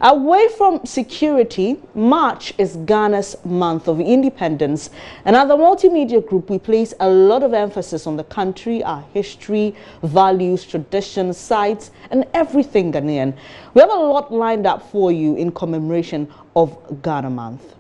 Away from security, March is Ghana's month of independence, and at the multimedia group we place a lot of emphasis on the country, our history, values, traditions, sites, and everything Ghanaian. We have a lot lined up for you in commemoration of Ghana Month.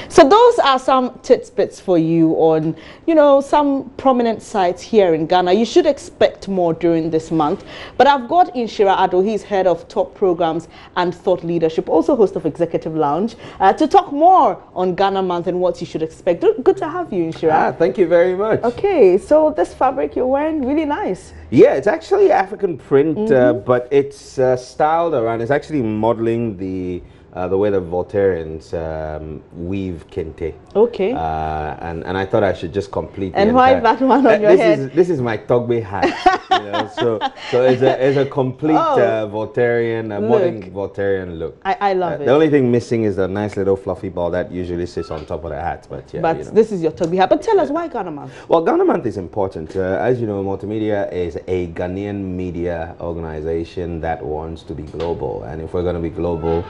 So those are some tidbits for you on, some prominent sites here in Ghana. You should expect more during this month. But I've got Inshira Ado, he's head of top programs and thought leadership, also host of Executive Lounge, to talk more on Ghana Month and what you should expect. Good to have you, Inshira. Thank you very much. Okay, so this fabric you're wearing, really nice. Yeah, it's actually African print, but it's styled around, it's actually modeling the way the Voltaireans weave kente. Okay. And I thought I should just complete. And why that one on your head? This is my Togbe hat. So it's a complete Voltairean, modern Voltairean look. I love it. The only thing missing is the nice little fluffy ball that usually sits on top of the hat. But yeah. But this is your Togbe hat. But tell us, why Ghana Month? Well, Ghana Month is important. As you know, Multimedia is a Ghanaian media organization that wants to be global. And if we're going to be global,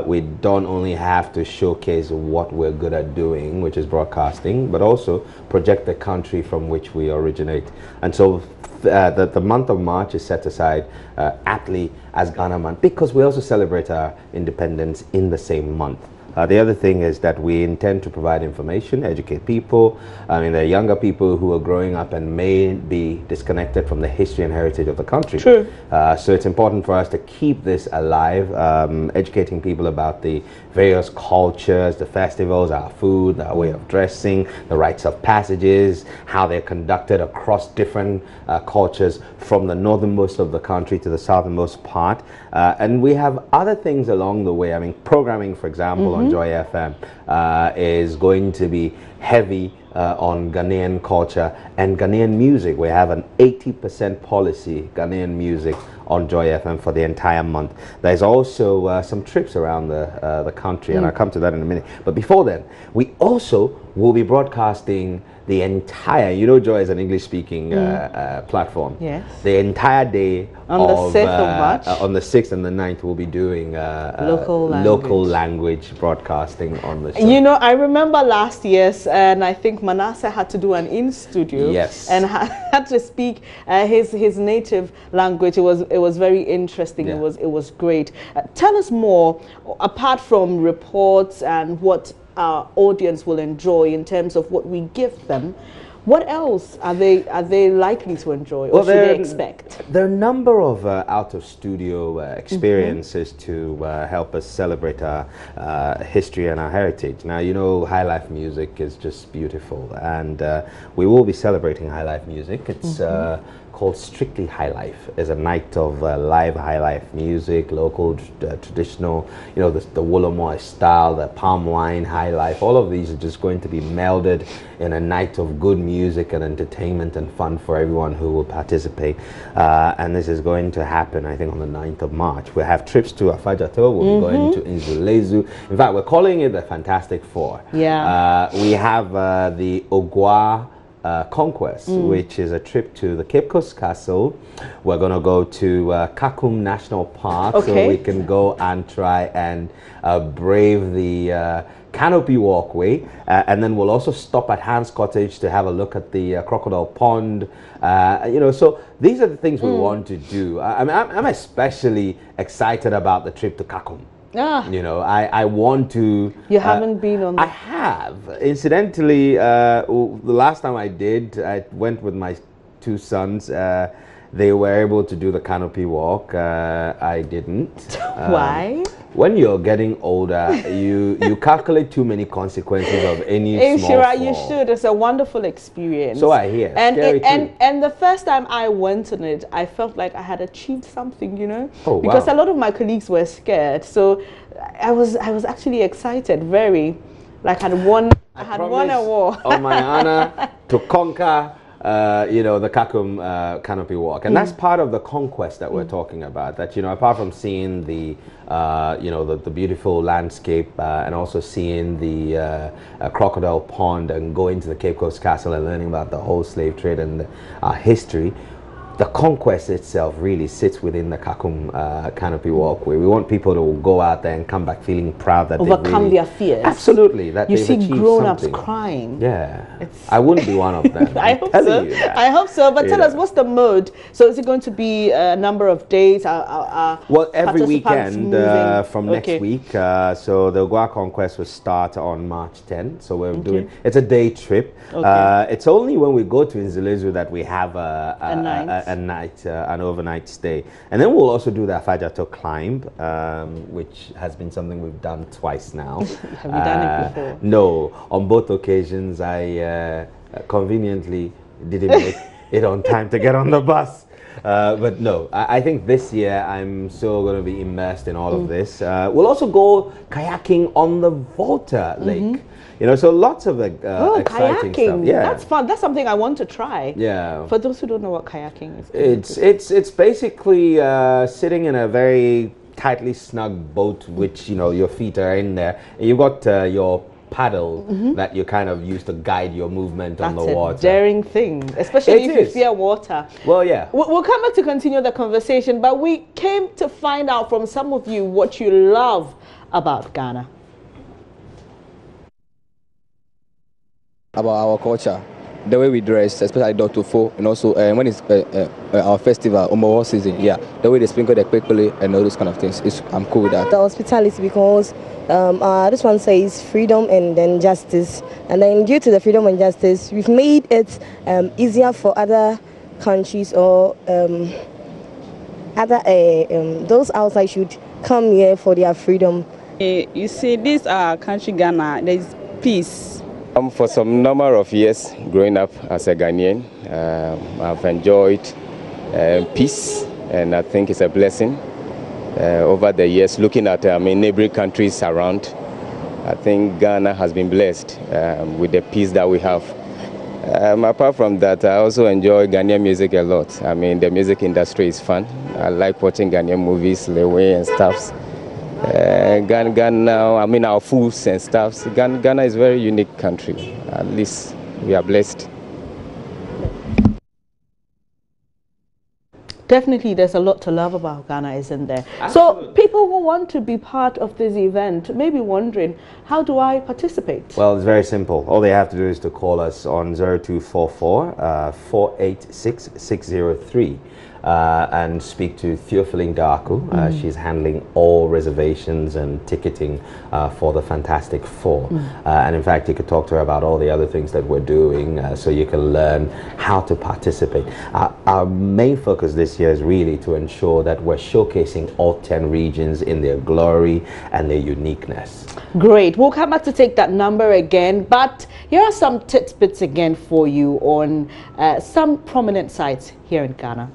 we don't only have to showcase what we're good at doing, which is broadcasting, but also project the country from which we originate. And so the month of March is set aside aptly as Ghana Month because we also celebrate our independence in the same month. The other thing is that we intend to provide information, educate people. There are younger people who are growing up and may be disconnected from the history and heritage of the country. True. So it's important for us to keep this alive, educating people about the various cultures, the festivals, our food, our way of dressing, the rites of passages, how they're conducted across different cultures from the northernmost of the country to the southernmost part. And we have other things along the way. Programming, for example, on Joy FM is going to be heavy on Ghanaian culture and Ghanaian music. We have an 80% policy Ghanaian music on Joy FM for the entire month. There's also some trips around the country, and I'll come to that in a minute. But before then, we also will be broadcasting the entire, Joy is an English-speaking platform. Yes. The entire day on the 6th of March. On the 6th and the 9th, we'll be doing local language broadcasting on the show. I remember last year's, and I think Manasseh had to do an in-studio. Yes. And had to speak his native language. It was very interesting. Yeah. It was great. Tell us more, apart from reports and what our audience will enjoy in terms of what we give them, what else are they likely to enjoy, or should they expect? There are a number of out-of-studio experiences to help us celebrate our history and our heritage. Now, you know, high life music is just beautiful, and we will be celebrating high life music. It's called Strictly High Life. It's a night of live high life music, local, traditional, you know, the Wolomoy style, the palm wine high life. All of these are just going to be melded in a night of good music and entertainment and fun for everyone who will participate. And this is going to happen, I think, on the 9th of March. We'll have trips to Afajato. We'll be going to Inzulezu. In fact, we're calling it the Fantastic Four. Yeah. We have the Ogwa Conquest, which is a trip to the Cape Coast Castle. We're going to go to Kakum National Park, so we can go and try and brave the canopy walkway, and then we'll also stop at Hans Cottage to have a look at the crocodile pond. You know, so these are the things we want to do. I'm especially excited about the trip to Kakum. You know, I want to... You haven't been on... I have. Incidentally, the last time I did, I went with my two sons. They were able to do the canopy walk. I didn't. Why? When you're getting older, you calculate too many consequences of any small fall. You should. It's a wonderful experience. So I hear. And the first time I went on it, I felt like I had achieved something, you know, because a lot of my colleagues were scared. So I was actually excited, very, like I had won a war. On my honor to conquer. You know, the Kakum canopy walk, and that's part of the conquest that we're talking about. That, you know, apart from seeing the you know, the beautiful landscape and also seeing the crocodile pond and going to the Cape Coast Castle and learning about the whole slave trade and history, the conquest itself really sits within the Kakum canopy walkway. We want people to go out there and come back feeling proud that overcome their fears. Absolutely, that you they've see achieved grown-ups something. Crying. Yeah, I wouldn't be one of them. I hope so. I hope so. But tell us, what's the mode? So is it going to be a number of days? Well, every weekend from next week. So the Ogwa Conquest will start on March 10th. So we're doing, it's a day trip. It's only when we go to Inzulezu that we have an overnight stay, and then we'll also do the Afajato climb, which has been something we've done twice now. Have you done it before? No, on both occasions I conveniently didn't make it on time to get on the bus. But no, I think this year I'm so going to be immersed in all of this. We'll also go kayaking on the Volta Lake. You know, so lots of exciting kayaking. stuff. Yeah, that's fun. That's something I want to try. Yeah. For those who don't know what kayaking is, it's basically sitting in a very tightly snug boat, which, you know, your feet are in there. And you've got your paddle that you kind of use to guide your movement on the water. That's a daring thing, especially if you fear water. Well, yeah. We'll come back to continue the conversation, but we came to find out from some of you what you love about Ghana. About our culture, the way we dress, especially Dotufo, and also when it's our festival, Omowo season, the way they sprinkle the kwekole and all those kind of things, I'm cool with that. The hospitality, because this one says freedom and then justice, and then due to the freedom and justice, we've made it easier for other countries or those outside should come here for their freedom. You see, this country Ghana, there's peace. For some number of years growing up as a Ghanaian, I've enjoyed peace, and I think it's a blessing. Over the years, looking at neighboring countries around, I think Ghana has been blessed with the peace that we have. Apart from that, I also enjoy Ghanaian music a lot. I mean, the music industry is fun. I like watching Ghanaian movies, Lewe and stuffs. Ghana, I mean, our foods and stuff. Ghana is a very unique country. At least we are blessed. Definitely, there's a lot to love about Ghana, isn't there? Absolutely. So people who want to be part of this event may be wondering, how do I participate? Well, it's very simple. All they have to do is to call us on 0244 486 603. and speak to Theophilline Darko. She's handling all reservations and ticketing for the Fantastic Four. And in fact, you could talk to her about all the other things that we're doing, so you can learn how to participate. Our main focus this year is really to ensure that we're showcasing all 10 regions in their glory and their uniqueness. Great. We'll come back to take that number again, but here are some tidbits again for you on some prominent sites here in Ghana.